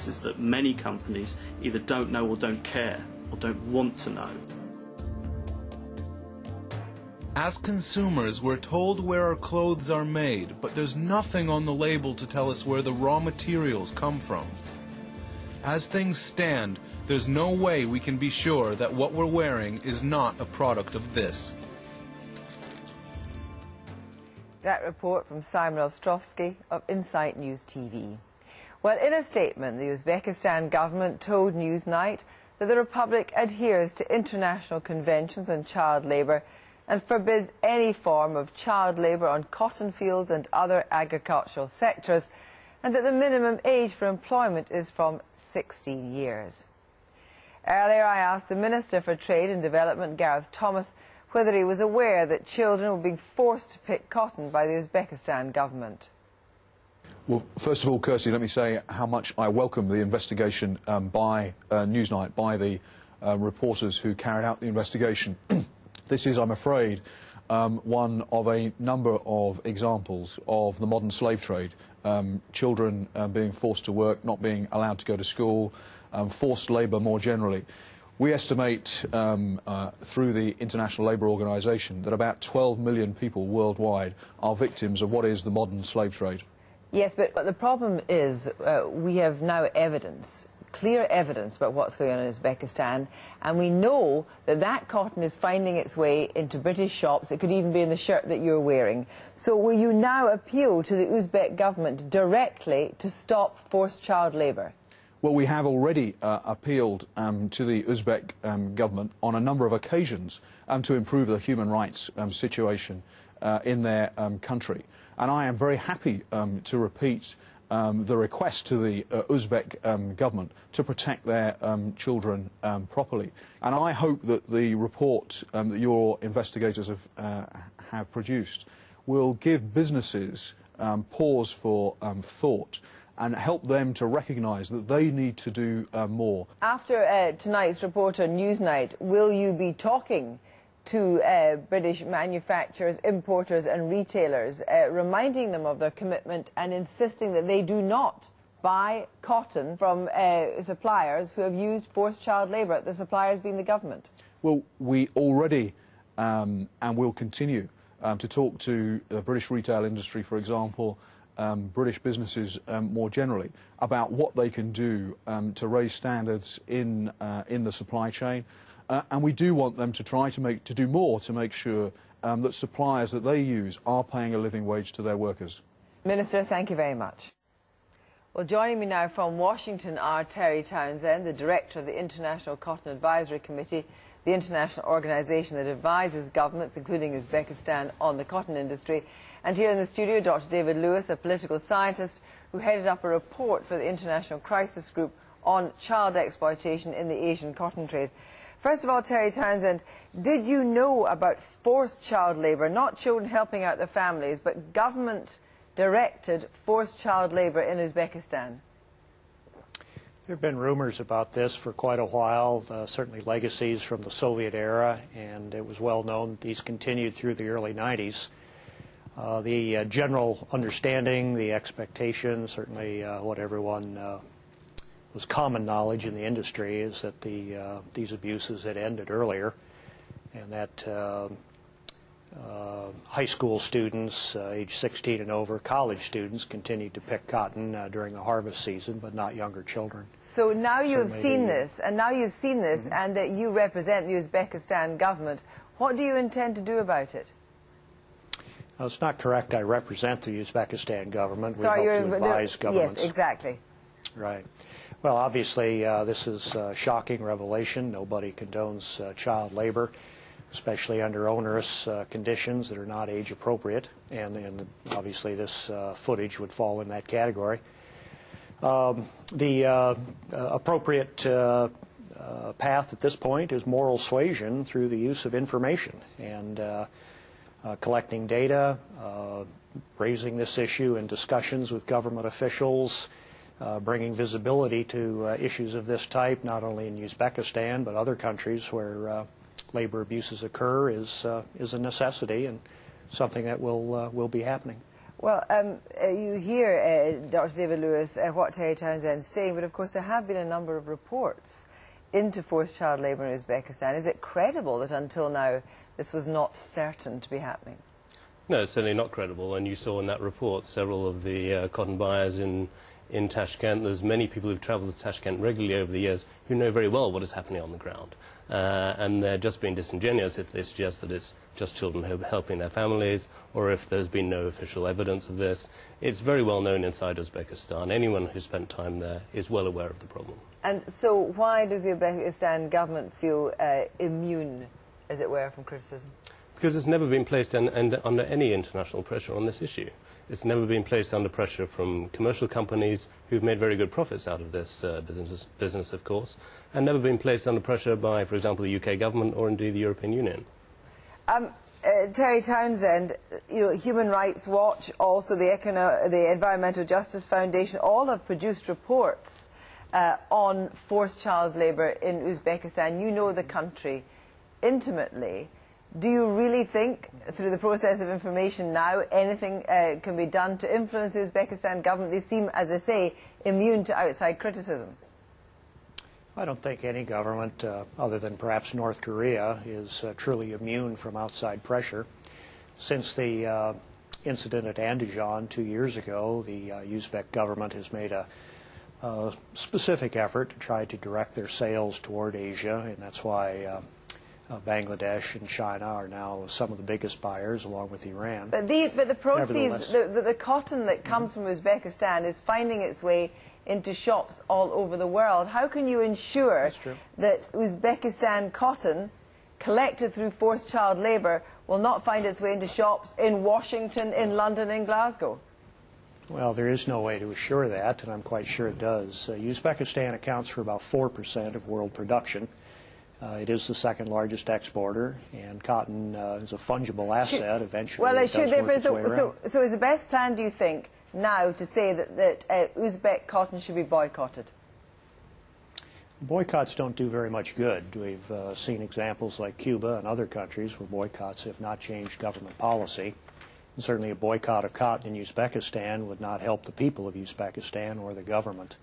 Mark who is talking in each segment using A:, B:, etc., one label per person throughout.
A: is that many companies either don't know or don't care or don't want to know.
B: As consumers, we're told where our clothes are made, but there's nothing on the label to tell us where the raw materials come from. As things stand, there's no way we can be sure that what we're wearing is not a product of this.
C: That report from Simon Ostrovsky of Insight News TV. Well, in a statement, the Uzbekistan government told Newsnight that the Republic adheres to international conventions on child labour and forbids any form of child labour on cotton fields and other agricultural sectors, and that the minimum age for employment is from 16 years. Earlier, I asked the Minister for Trade and Development, Gareth Thomas, whether he was aware that children were being forced to pick cotton by the Uzbekistan government.
D: Well, first of all, Kirsty, let me say how much I welcome the investigation by Newsnight, by the reporters who carried out the investigation. This is, I'm afraid, one of a number of examples of the modern slave trade. Children being forced to work, not being allowed to go to school, forced labour more generally. We estimate through the International Labour Organization that about 12 million people worldwide are victims of what is the modern slave trade.
C: Yes, but the problem is we have now evidence, clear evidence about what's going on in Uzbekistan, and we know that that cotton is finding its way into British shops. It could even be in the shirt that you're wearing. So will you now appeal to the Uzbek government directly to stop forced child labour?
D: Well, we have already appealed to the Uzbek government on a number of occasions to improve the human rights situation in their country. And I am very happy to repeat the request to the Uzbek government to protect their children properly. And I hope that the report that your investigators have produced will give businesses pause for thought and help them to recognise that they need to do more.
C: After tonight's report on Newsnight, will you be talking to British manufacturers, importers and retailers, reminding them of their commitment and insisting that they do not buy cotton from suppliers who have used forced child labour, the suppliers being the government?
D: Well, we already and will continue to talk to the British retail industry, for example, British businesses more generally, about what they can do to raise standards in the supply chain. And we do want them to try to do more to make sure that suppliers that they use are paying a living wage to their workers.
C: Minister, thank you very much. Well, joining me now from Washington are Terry Townsend, the Director of the International Cotton Advisory Committee, the international organisation that advises governments, including Uzbekistan, on the cotton industry. And here in the studio, Dr. David Lewis, a political scientist who headed up a report for the International Crisis Group on child exploitation in the Asian cotton trade. First of all, Terry Townsend, did you know about forced child labour, not children helping out their families, but government-directed forced child labour in Uzbekistan?
E: There have been rumors about this for quite a while, certainly legacies from the Soviet era, and it was well known that these continued through the early 90s. The general understanding, the expectation, certainly what everyone was common knowledge in the industry is that these abuses had ended earlier, and that high school students, age 16 and over, college students, continued to pick cotton during the harvest season, but not younger children.
C: So now you've seen this, and that you represent the Uzbekistan government. What do you intend to do about it?
E: It's not correct. I represent the Uzbekistan government. We help to advise governments.
C: Yes, exactly.
E: Right. Well, obviously, this is a shocking revelation. Nobody condones child labor, especially under onerous conditions that are not age appropriate, and obviously this footage would fall in that category. The appropriate path at this point is moral suasion through the use of information and collecting data, raising this issue in discussions with government officials, bringing visibility to issues of this type, not only in Uzbekistan but other countries where labor abuses occur is a necessity and something that will be happening.
C: Well, you hear, Dr. David Lewis, what Terry Townsend is saying, but of course there have been a number of reports into forced child labour in Uzbekistan. Is it credible that until now this was not certain to be happening?
F: No, it's certainly not credible, and you saw in that report several of the cotton buyers in Tashkent. There's many people who've travelled to Tashkent regularly over the years who know very well what is happening on the ground. And they're just being disingenuous if they suggest that it's just children helping their families, or if there's been no official evidence of this. It's very well known inside Uzbekistan. Anyone who's spent time there is well aware of the problem.
C: And so why does the Uzbekistan government feel immune, as it were, from criticism?
F: Because it's never been placed under any international pressure on this issue. It's never been placed under pressure from commercial companies who've made very good profits out of this business, of course, and never been placed under pressure by, for example, the UK government or indeed the European Union.
C: Terry Townsend, Human Rights Watch, also the Environmental Justice Foundation, all have produced reports on forced child labour in Uzbekistan. You know the country intimately. Do you really think, through the process of information now, anything can be done to influence the Uzbekistan government? They seem, as I say, immune to outside criticism.
E: I don't think any government, other than perhaps North Korea, is truly immune from outside pressure. Since the incident at Andijan 2 years ago, the Uzbek government has made a specific effort to try to direct their sales toward Asia, and that's why Bangladesh and China are now some of the biggest buyers, along with Iran.
C: But the proceeds, the cotton that comes from Uzbekistan is finding its way into shops all over the world. How can you ensure that Uzbekistan cotton, collected through forced child labour, will not find its way into shops in Washington, in London, in Glasgow?
E: Well, there is no way to assure that, and I'm quite sure it does. Uzbekistan accounts for about 4% of world production. It is the second largest exporter, and cotton is a fungible asset. Eventually,
C: well,
E: it does work its way around.
C: So is the best plan, do you think, now to say that Uzbek cotton should be boycotted?
E: Boycotts don't do very much good. We've seen examples like Cuba and other countries where boycotts have not changed government policy. And certainly a boycott of cotton in Uzbekistan would not help the people of Uzbekistan or the government.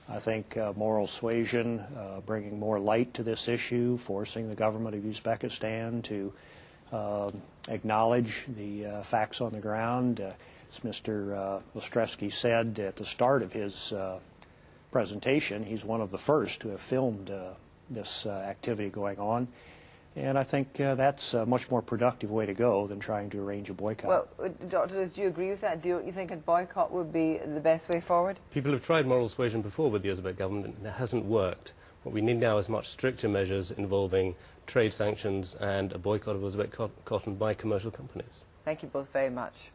E: I think moral suasion, bringing more light to this issue, forcing the government of Uzbekistan to acknowledge the facts on the ground. As Mr. Ostrevsky said at the start of his presentation, he's one of the first to have filmed this activity going on. And I think that's a much more productive way to go than trying to arrange a boycott.
C: Well, Dr. Lewis, do you agree with that? Do you think a boycott would be the best way forward?
F: People have tried moral suasion before with the Uzbek government, and it hasn't worked. What we need now is much stricter measures involving trade sanctions and a boycott of Uzbek cotton by commercial companies.
C: Thank you both very much.